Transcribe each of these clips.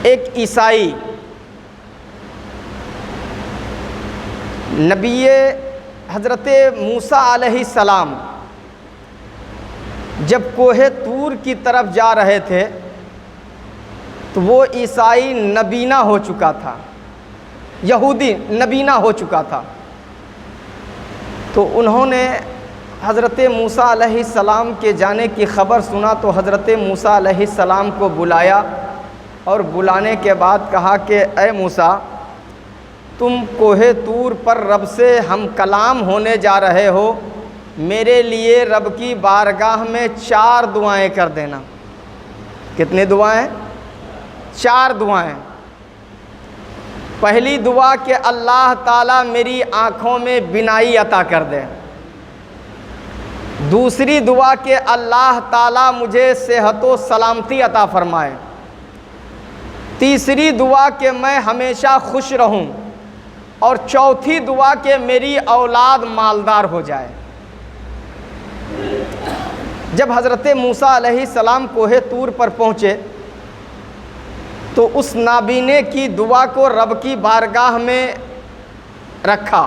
ایک عیسائی نبی حضرت موسیٰ علیہ السلام جب کوہ طور کی طرف جا رہے تھے تو وہ عیسائی نبینہ ہو چکا تھا، یہودی نبینہ ہو چکا تھا۔ تو انہوں نے حضرت موسیٰ علیہ السلام کے جانے کی خبر سنا تو حضرت موسیٰ علیہ السلام کو بلایا اور بلانے کے بعد کہا کہ اے موسیٰ، تم کوہ طور پر رب سے ہم کلام ہونے جا رہے ہو، میرے لیے رب کی بارگاہ میں 4 دعائیں کر دینا۔ کتنی دعائیں؟ 4 دعائیں۔ پہلی دعا کہ اللہ تعالیٰ میری آنکھوں میں بینائی عطا کر دے۔ دوسری دعا کہ اللہ تعالیٰ مجھے صحت و سلامتی عطا فرمائے۔ تیسری دعا کہ میں ہمیشہ خوش رہوں، اور چوتھی دعا کہ میری اولاد مالدار ہو جائے۔ جب حضرت موسیٰ علیہ السلام کوہ طور پر پہنچے تو اس نابینے کی دعا کو رب کی بارگاہ میں رکھا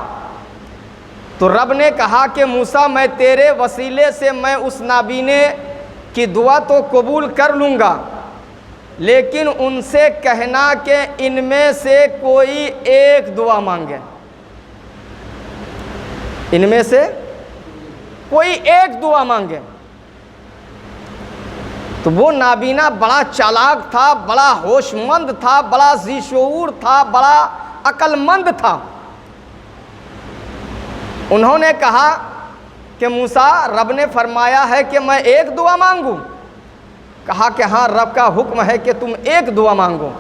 تو رب نے کہا کہ موسیٰ، میں تیرے وسیلے سے میں اس نابینے کی دعا تو قبول کر لوں گا، لیکن ان سے کہنا کہ ان میں سے کوئی ایک دعا مانگے، ان میں سے کوئی ایک دعا مانگے۔ تو وہ نابینا بڑا چالاک تھا، بڑا ہوش مند تھا، بڑا ذی شعور تھا، بڑا عقل مند تھا۔ انہوں نے کہا کہ موسیٰ، رب نے فرمایا ہے کہ میں ایک دعا مانگوں؟ کہا کہ ہاں، رب کا حکم ہے کہ تم ایک دعا مانگو۔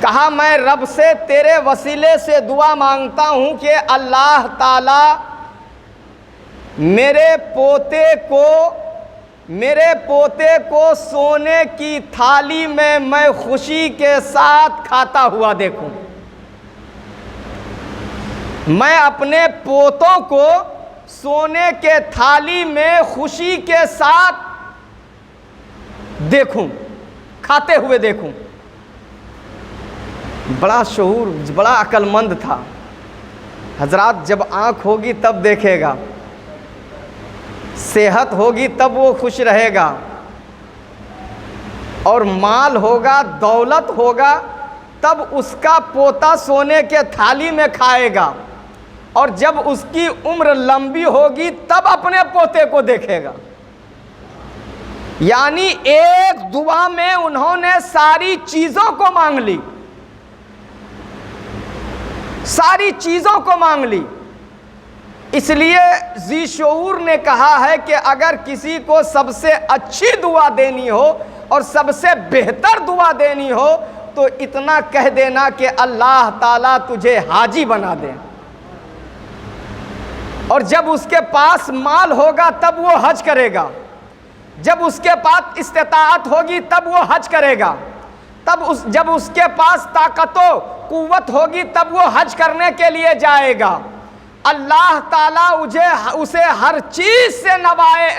کہا میں رب سے تیرے وسیلے سے دعا مانگتا ہوں کہ اللہ تعالی میرے پوتے کو سونے کی تھالی میں خوشی کے ساتھ کھاتا ہوا دیکھوں۔ میں اپنے پوتوں کو سونے کے تھالی میں خوشی کے ساتھ دیکھوں، کھاتے ہوئے دیکھوں۔ بڑا شعور، بڑا عقل مند تھا۔ حضرات، جب آنکھ ہوگی تب دیکھے گا، صحت ہوگی تب وہ خوش رہے گا، اور مال ہوگا، دولت ہوگا، تب اس کا پوتا سونے کے تھالی میں کھائے گا، اور جب اس کی عمر لمبی ہوگی تب اپنے پوتے کو دیکھے گا۔ یعنی ایک دعا میں انہوں نے ساری چیزوں کو مانگ لی، ساری چیزوں کو مانگ لی۔ اس لیے ذی شعور نے کہا ہے کہ اگر کسی کو سب سے اچھی دعا دینی ہو اور سب سے بہتر دعا دینی ہو تو اتنا کہہ دینا کہ اللہ تعالیٰ تجھے حاجی بنا دے، اور جب اس کے پاس مال ہوگا تب وہ حج کرے گا، جب اس کے پاس استطاعت ہوگی تب وہ حج کرے گا، جب اس کے پاس طاقت و قوت ہوگی تب وہ حج کرنے کے لیے جائے گا۔ اللہ تعالیٰ اسے ہر چیز سے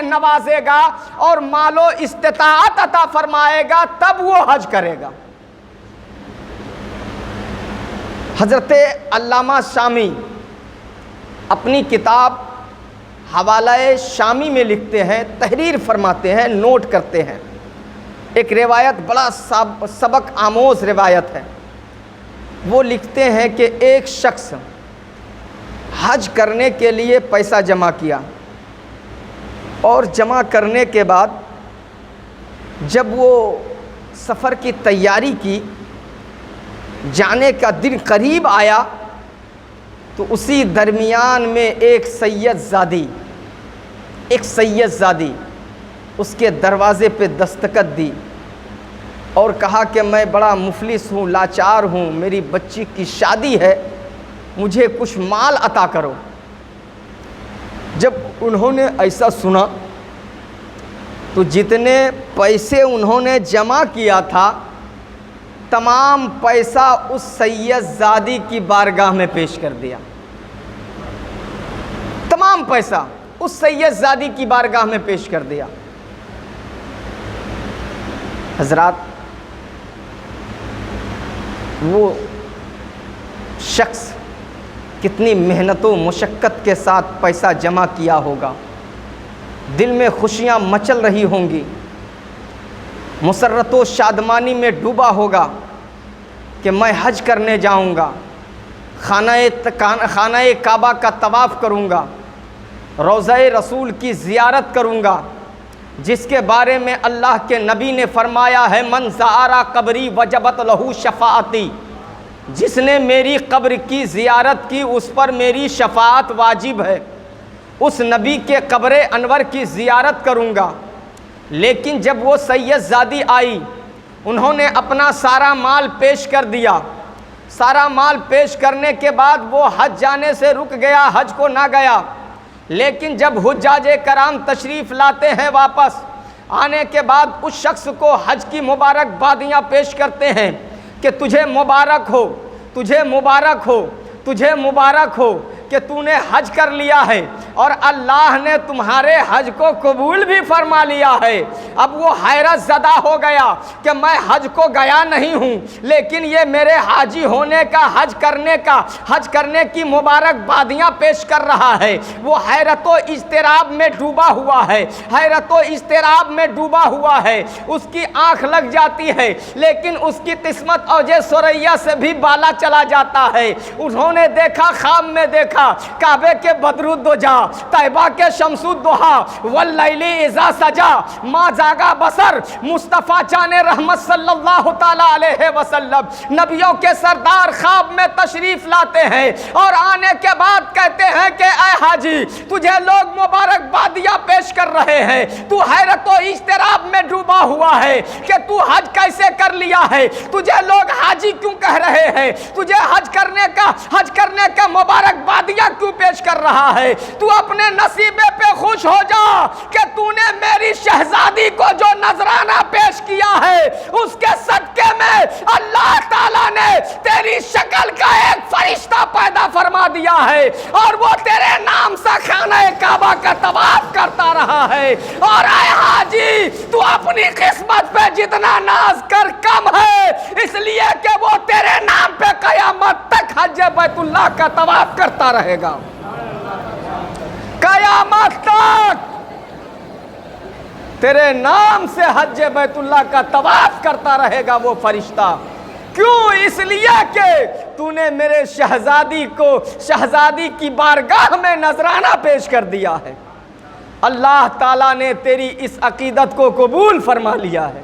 نوازے گا اور مال و استطاعت عطا فرمائے گا، تب وہ حج کرے گا۔ حضرت علامہ شامی اپنی کتاب حوالہ شامی میں لکھتے ہیں، تحریر فرماتے ہیں، نوٹ کرتے ہیں۔ ایک روایت بڑا سبق آموز روایت ہے۔ وہ لکھتے ہیں کہ ایک شخص حج کرنے کے لیے پیسہ جمع کیا، اور جمع کرنے کے بعد جب وہ سفر کی تیاری کی، جانے کا دن قریب آیا تو اسی درمیان میں ایک سید زادی اس کے دروازے پہ دستخط دی اور کہا کہ میں بڑا مفلس ہوں، لاچار ہوں، میری بچی کی شادی ہے، مجھے کچھ مال عطا کرو۔ جب انہوں نے ایسا سنا تو جتنے پیسے انہوں نے جمع کیا تھا تمام پیسہ اس سید زادی کی بارگاہ میں پیش کر دیا، تمام پیسہ اس سید زادی کی بارگاہ میں پیش کر دیا۔ حضرات، وہ شخص کتنی محنت و مشقت کے ساتھ پیسہ جمع کیا ہوگا، دل میں خوشیاں مچل رہی ہوں گی، مسرت و شادمانی میں ڈوبا ہوگا کہ میں حج کرنے جاؤں گا، خانہ کعبہ کا طواف کروں گا، روضہ رسول کی زیارت کروں گا، جس کے بارے میں اللہ کے نبی نے فرمایا ہے من زارا قبری وجبت لہو شفاعتی، جس نے میری قبر کی زیارت کی اس پر میری شفاعت واجب ہے۔ اس نبی کے قبر انور کی زیارت کروں گا۔ لیکن جب وہ سید زادی آئی، انہوں نے اپنا سارا مال پیش کر دیا، سارا مال پیش کرنے کے بعد وہ حج جانے سے رک گیا، حج کو نہ گیا۔ لیکن جب حجاج کرام تشریف لاتے ہیں واپس آنے کے بعد اس شخص کو حج کی مبارکبادیاں پیش کرتے ہیں کہ تجھے مبارک ہو، تجھے مبارک ہو، تجھے مبارک ہو کہ تو نے حج کر لیا ہے اور اللہ نے تمہارے حج کو قبول بھی فرما لیا ہے۔ اب وہ حیرت زدہ ہو گیا کہ میں حج کو گیا نہیں ہوں، لیکن یہ میرے حاجی ہونے کا، حج کرنے کی مبارکبادیاں پیش کر رہا ہے۔ وہ حیرت و اضطراب میں ڈوبا ہوا ہے، حیرت و اضطراب میں ڈوبا ہوا ہے، اس کی آنکھ لگ جاتی ہے، لیکن اس کی قسمت اوج ثریا سے بھی بالا چلا جاتا ہے۔ انہوں نے دیکھا، خواب میں دیکھا کعبے کے بدر الدجا، طیبہ کے شمس الضحا، واللیل اذا سجا، ما زاغا بصر، مصطفیٰ جان رحمت صلی اللہ تعالی علیہ وسلم نبیوں کے سردار خواب میں تشریف لاتے ہیں اور آنے کے بعد کہتے ہیں کہ اے حاجی تجھے لوگ مبارکبادیاں پیش کر رہے ہیں، تو حیرت و اضطراب میں ڈوبا ہوا ہے کہ تو حج کیسے کر لیا ہے، تجھے لوگ حاجی کیوں کہہ رہے ہیں، تجھے حج کرنے کا مبارکبادیاں کیوں پیش کر رہا ہے؟ تو اپنے نصیبے پہ خوش ہو جا کہ تو نے میری شہزادی کو جو نذرانہ پیش کیا ہے اس کے صدقے میں اللہ تعالیٰ نے تیری شکل کا ایک فرشتہ پیدا فرما دیا ہے اور وہ تیرے نام سے خانہ کعبہ کا طواف کرتا رہا ہے۔ اور اے حاجی تو اپنی قسمت پہ جتنا ناز کر کم ہے، اس لیے کہ وہ تیرے نام پہ قیامت تک حج بیت اللہ کا طواف کرتا رہے گا، قیامت تک تیرے نام سے حج بیت اللہ کا طواف کرتا رہے گا وہ فرشتہ۔ کیوں؟ اس لیے کہ تو نے میرے شہزادی کی بارگاہ میں نذرانہ پیش کر دیا ہے۔ اللہ تعالیٰ نے تیری اس عقیدت کو قبول فرما لیا ہے۔